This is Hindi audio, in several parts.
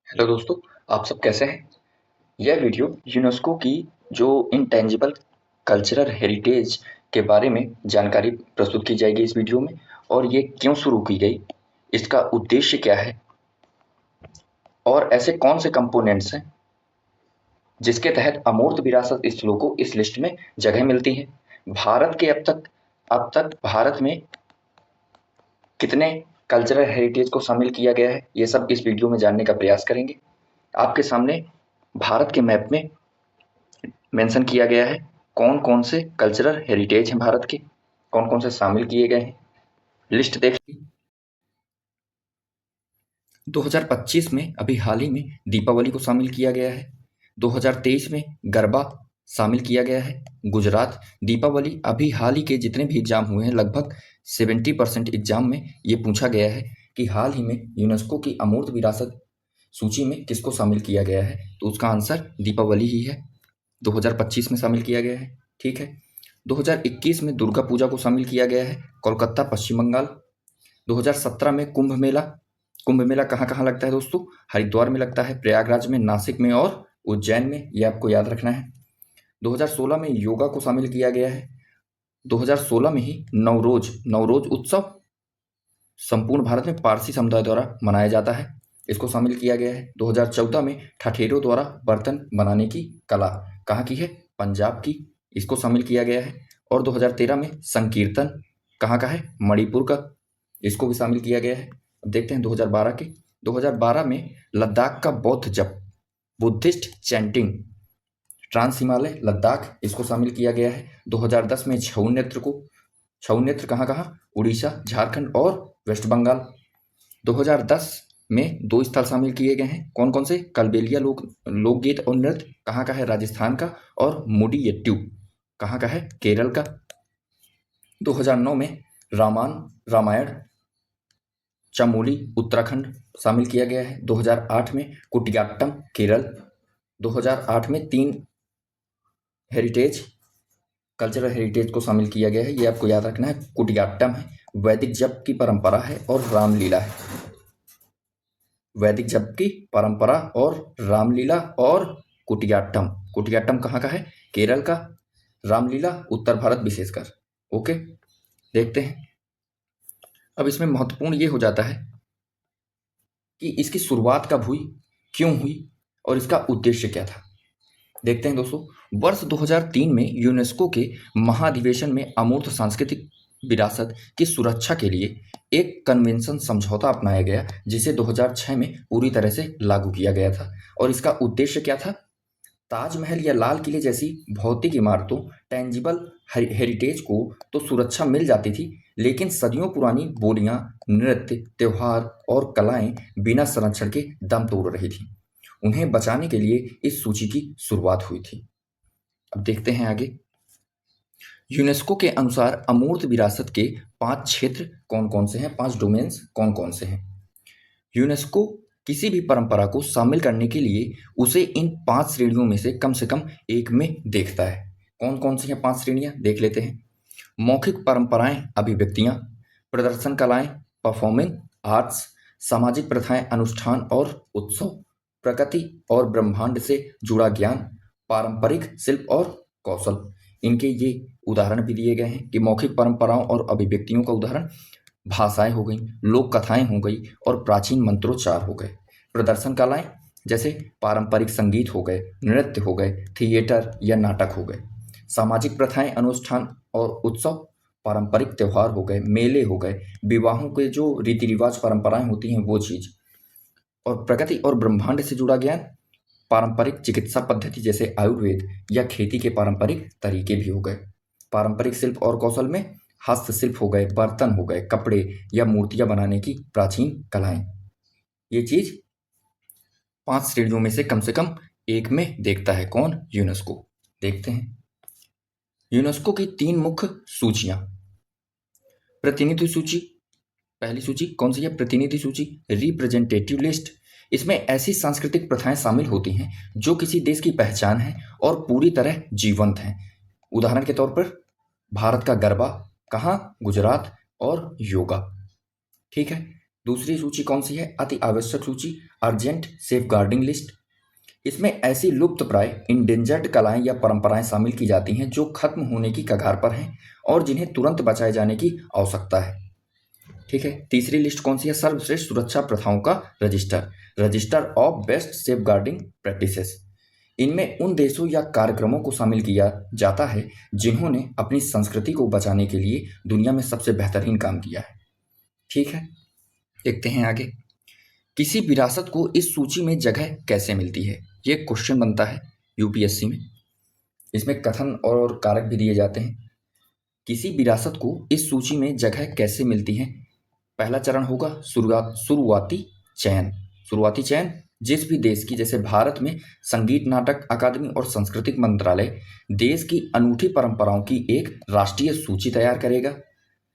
हेलो दोस्तों, आप सब कैसे हैं? यह वीडियो यूनेस्को की जो इंटेंजिबल कल्चरल हेरिटेज के बारे में जानकारी प्रस्तुत की जाएगी इस वीडियो में। और ये क्यों शुरू की गई, इसका उद्देश्य क्या है और ऐसे कौन से कंपोनेंट्स हैं जिसके तहत अमूर्त विरासत स्थलों को इस लिस्ट में जगह मिलती है। भारत के अब तक भारत में कितने कल्चरल हेरिटेज को शामिल किया गया है, ये सब इस वीडियो में जानने का प्रयास करेंगे। आपके सामने भारत के मैप में मेंशन किया गया है कौन कौन से कल्चरल हेरिटेज हैं भारत के, कौन कौन से शामिल किए गए हैं। लिस्ट देख 2025 में अभी हाल ही में दीपावली को शामिल किया गया है। 2023 में गरबा शामिल किया गया है। गुजरात दीपावली अभी हाल ही के जितने भी एग्जाम हुए हैं लगभग 70% एग्जाम में ये पूछा गया है कि हाल ही में यूनेस्को की अमूर्त विरासत सूची में किसको शामिल किया गया है, तो उसका आंसर दीपावली ही है। 2025 में शामिल किया गया है। ठीक है। 2021 में दुर्गा पूजा को शामिल किया गया है, कोलकाता पश्चिम बंगाल। 2017 में कुंभ मेला। कुंभ मेला कहाँ कहाँ लगता है दोस्तों? हरिद्वार में लगता है, प्रयागराज में, नासिक में और उज्जैन में, ये आपको याद रखना है। 2016 में योगा को शामिल किया गया है। 2016 में ही नवरोज नवरोज उत्सव संपूर्ण भारत में पारसी समुदाय द्वारा मनाया जाता है, इसको शामिल किया गया है। 2014 में ठठेरों द्वारा बर्तन बनाने की कला कहाँ की है? पंजाब की, इसको शामिल किया गया है। और 2013 में संकीर्तन कहाँ का है? मणिपुर का, इसको भी शामिल किया गया है। अब देखते हैं 2012 के। 2012 में लद्दाख का बौद्ध जप, Buddhist chanting, trans Himalaya Ladakh, इसको शामिल किया गया है। 2010 में छऊ नृत्य को, छऊ नृत्य कहाँ कहाँ? उड़ीसा, झारखंड और वेस्ट बंगाल। 2010 में 2 स्थल शामिल किए गए हैं, कौन कौन से? कलबेलिया लोकगीत और नृत्य कहाँ का है? राजस्थान का। और मुडियट्टू कहाँ का है? केरल का। 2009 में रामायण चमोली उत्तराखंड शामिल किया गया है। 2008 में कुटियाट्टम केरल। 2008 में 3 हेरिटेज कल्चरल हेरिटेज को शामिल किया गया है, ये आपको याद रखना है। कुटियाट्टम है, वैदिक जप की परंपरा है और रामलीला है। वैदिक जप की परंपरा और रामलीला और कुटियाट्टम। कुटियाट्टम कहाँ का है? केरल का। रामलीला उत्तर भारत विशेषकर। ओके, देखते हैं। अब इसमें महत्वपूर्ण ये हो जाता है कि इसकी शुरुआत कब हुई, क्यों हुई और इसका उद्देश्य क्या था। देखते हैं दोस्तों। वर्ष 2003 में यूनेस्को के महाधिवेशन में अमूर्त सांस्कृतिक विरासत की सुरक्षा के लिए एक कन्वेंशन समझौता अपनाया गया, जिसे 2006 में पूरी तरह से लागू किया गया था। और इसका उद्देश्य क्या था? ताजमहल या लाल किले जैसी भौतिक इमारतों, टेंजिबल हेरिटेज को तो सुरक्षा मिल जाती थी, लेकिन सदियों पुरानी बोलियां, नृत्य, त्योहार और कलाएं बिना संरक्षण के दम तोड़ रही थी। उन्हें बचाने के लिए इस सूची की शुरुआत हुई थी। अब देखते हैं आगे। यूनेस्को के अनुसार अमूर्त विरासत के 5 क्षेत्र कौन कौन से हैं, 5 डोमेन्स कौन कौन से हैं। यूनेस्को किसी भी परंपरा को शामिल करने के लिए उसे इन 5 श्रेणियों में से कम एक में देखता है। कौन कौन सी हैं 5 श्रेणियां, देख लेते हैं। मौखिक परंपराएं, अभिव्यक्तियां, प्रदर्शन कलाएं, परफॉर्मिंग आर्ट्स, सामाजिक प्रथाएं, अनुष्ठान और उत्सव, प्रकृति और ब्रह्मांड से जुड़ा ज्ञान, पारंपरिक शिल्प और कौशल। इनके ये उदाहरण भी दिए गए हैं कि मौखिक परंपराओं और अभिव्यक्तियों का उदाहरण भाषाएं हो गई, लोक कथाएं हो गई और प्राचीन मंत्रोच्चार हो गए। प्रदर्शन कलाएं जैसे पारंपरिक संगीत हो गए, नृत्य हो गए, थिएटर या नाटक हो गए। सामाजिक प्रथाएं, अनुष्ठान और उत्सव, पारंपरिक त्योहार हो गए, मेले हो गए, विवाहों के जो रीति रिवाज परंपराएं होती हैं वो चीज। और प्रकृति और ब्रह्मांड से जुड़ा ज्ञान, पारंपरिक चिकित्सा पद्धति जैसे आयुर्वेद या खेती के पारंपरिक तरीके भी हो गए। पारंपरिक शिल्प और कौशल में हस्तशिल्प हो गए, बर्तन हो गए, कपड़े या मूर्तियां बनाने की प्राचीन कलाएं। ये चीज 5 श्रेणियों में से कम एक में देखता है कौन? यूनेस्को। देखते हैं यूनेस्को की 3 मुख्य सूचियां। प्रतिनिधि सूची, पहली सूची कौन सी है? प्रतिनिधि सूची, रिप्रेजेंटेटिव लिस्ट। इसमें ऐसी सांस्कृतिक प्रथाएं शामिल होती हैं जो किसी देश की पहचान है और पूरी तरह जीवंत हैं। उदाहरण के तौर पर भारत का गरबा, कहाँ? गुजरात। और योगा। ठीक है। दूसरी सूची कौन सी है? अति आवश्यक सूची, अर्जेंट सेफगार्डिंग लिस्ट। इसमें ऐसी लुप्त प्राय इंडेंजर्ड कलाएं या परंपराएं शामिल की जाती हैं जो खत्म होने की कगार पर हैं और जिन्हें तुरंत बचाए जाने की आवश्यकता है। ठीक है। तीसरी लिस्ट कौन सी है? सर्वश्रेष्ठ सुरक्षा प्रथाओं का register, register of best safeguarding practices. इनमें उन देशों या कार्यक्रमों को शामिल किया जाता है जिन्होंने अपनी संस्कृति को बचाने के लिए दुनिया में सबसे बेहतरीन काम किया है। ठीक है, देखते हैं आगे। किसी विरासत को इस सूची में जगह कैसे मिलती है? ये क्वेश्चन बनता है यूपीएससी में। इसमें कथन और कारक भी दिए जाते हैं। किसी विरासत को इस सूची में जगह कैसे मिलती है? पहला चरण होगा शुरुआती चयन। शुरुआती चयन जिस भी देश की, जैसे भारत में संगीत नाटक अकादमी और सांस्कृतिक मंत्रालय देश की अनूठी परंपराओं की एक राष्ट्रीय सूची तैयार करेगा।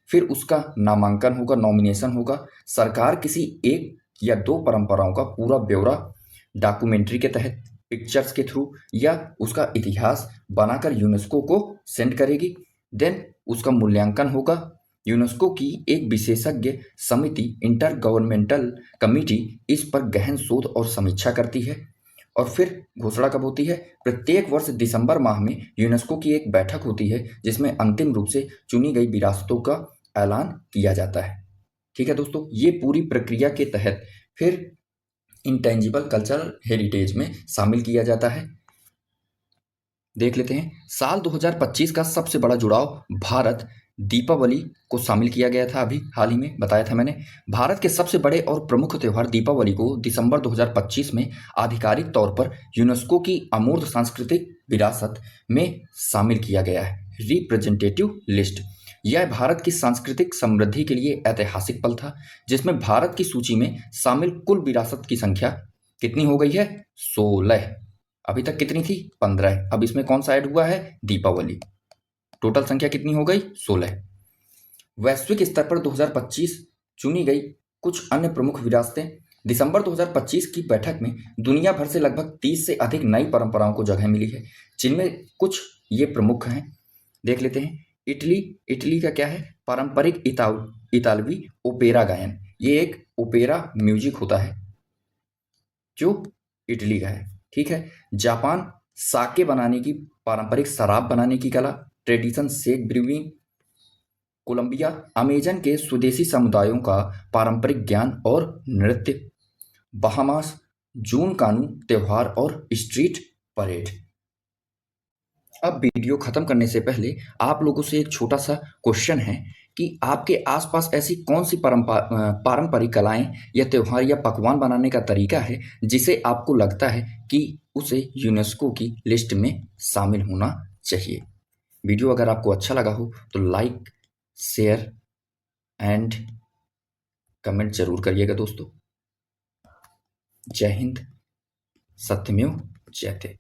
फिर उसका नामांकन होगा, नॉमिनेशन होगा। सरकार किसी एक या दो परंपराओं का पूरा ब्यौरा डॉक्यूमेंट्री के तहत, पिक्चर्स के थ्रू या उसका इतिहास बनाकर यूनेस्को को सेंड करेगी। देन उसका मूल्यांकन होगा। यूनेस्को की एक विशेषज्ञ समिति, इंटर गवर्नमेंटल कमिटी, इस पर गहन शोध और समीक्षा करती है। और फिर घोषणा कब होती है? प्रत्येक वर्ष दिसंबर माह में यूनेस्को की एक बैठक होती है जिसमें अंतिम रूप से चुनी गई विरासतों का ऐलान किया जाता है। ठीक है दोस्तों, ये पूरी प्रक्रिया के तहत फिर इंटेंजिबल कल्चरल हेरिटेज में शामिल किया जाता है। देख लेते हैं। साल 2025 का सबसे बड़ा जुड़ाव भारत दीपावली को शामिल किया गया था। अभी हाल ही में बताया था मैंने। भारत के सबसे बड़े और प्रमुख त्यौहार दीपावली को दिसंबर 2025 में आधिकारिक तौर पर यूनेस्को की अमूर्त सांस्कृतिक विरासत में शामिल किया गया है। रिप्रेजेंटेटिव लिस्ट, यह भारत की सांस्कृतिक समृद्धि के लिए ऐतिहासिक पल था जिसमें भारत की सूची में शामिल कुल विरासत की संख्या कितनी हो गई है? 16। अभी तक कितनी थी? 15। अब इसमें कौन सा ऐड हुआ है? दीपावली। टोटल संख्या कितनी हो गई? 16। वैश्विक स्तर पर 2025 चुनी गई कुछ अन्य प्रमुख विरासतें। दिसंबर 2025 की बैठक में दुनिया भर से लगभग 30 से अधिक नई परंपराओं को जगह मिली है, जिनमें कुछ ये प्रमुख हैं। देख लेते हैं। इटली का क्या है? पारंपरिक इतालवी ओपेरा गायन। ये एक ओपेरा म्यूजिक होता है जो इटली का है। ठीक है। जापान, साके बनाने की, पारंपरिक शराब बनाने की कला, tradition sake brewing. Colombia, Amazon के स्वदेशी समुदायों का पारंपरिक ज्ञान और नृत्य। बहामास, जून कानू त्योहार और स्ट्रीट परेड। अब वीडियो खत्म करने से पहले आप लोगों से एक छोटा सा क्वेश्चन है कि आपके आसपास ऐसी कौन सी पारंपरिक कलाएं या त्योहार या पकवान बनाने का तरीका है जिसे आपको लगता है कि उसे यूनेस्को की लिस्ट में शामिल होना चाहिए। वीडियो अगर आपको अच्छा लगा हो तो लाइक, शेयर एंड कमेंट जरूर करिएगा दोस्तों। जय हिंद, सत्यमेव जयते।